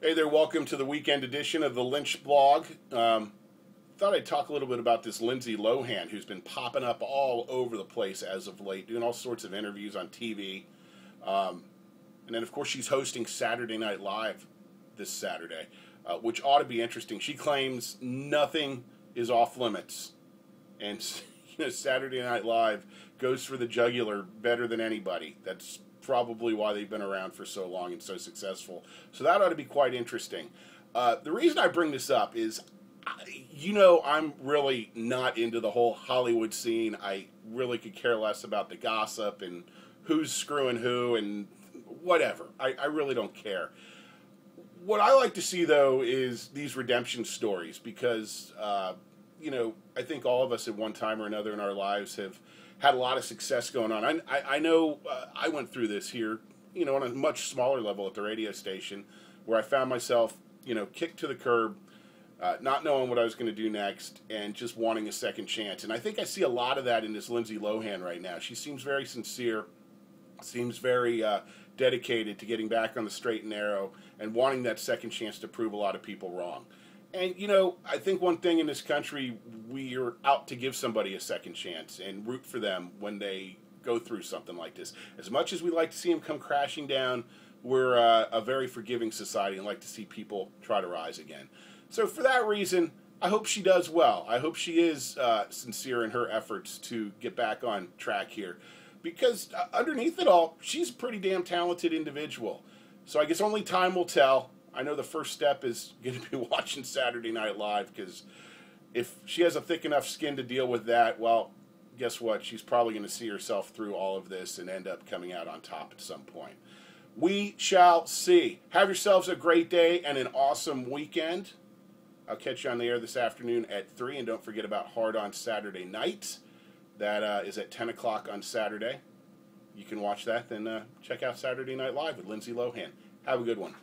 Hey there, welcome to the weekend edition of the Lynch blog. Thought I'd talk a little bit about this Lindsay Lohan, who's been popping up all over the place as of late, doing all sorts of interviews on TV. And then, of course, she's hosting Saturday Night Live this Saturday, which ought to be interesting. She claims nothing is off limits. And Saturday Night Live goes for the jugular better than anybody. That's probably why they've been around for so long and so successful. So that ought to be quite interesting. The reason I bring this up is, I'm really not into the whole Hollywood scene. I really could care less about the gossip and who's screwing who and whatever. I really don't care. What I like to see, though, is these redemption stories because, I think all of us at one time or another in our lives have had a lot of success going on. I know I went through this here, on a much smaller level at the radio station where I found myself, kicked to the curb, not knowing what I was going to do next and just wanting a second chance. And I think I see a lot of that in this Lindsay Lohan right now. She seems very sincere, seems very dedicated to getting back on the straight and narrow and wanting that second chance to prove a lot of people wrong. And, I think one thing in this country, we are out to give somebody a second chance and root for them when they go through something like this. As much as we like to see them come crashing down, we're a very forgiving society and like to see people try to rise again. So for that reason, I hope she does well. I hope she is sincere in her efforts to get back on track here. Because underneath it all, she's a pretty damn talented individual. So I guess only time will tell. I know the first step is going to be watching Saturday Night Live because if she has a thick enough skin to deal with that, well, guess what? She's probably going to see herself through all of this and end up coming out on top at some point. We shall see. Have yourselves a great day and an awesome weekend. I'll catch you on the air this afternoon at 3, and don't forget about Hard on Saturday Night. That is at 10 o'clock on Saturday. You can watch that, then check out Saturday Night Live with Lindsay Lohan. Have a good one.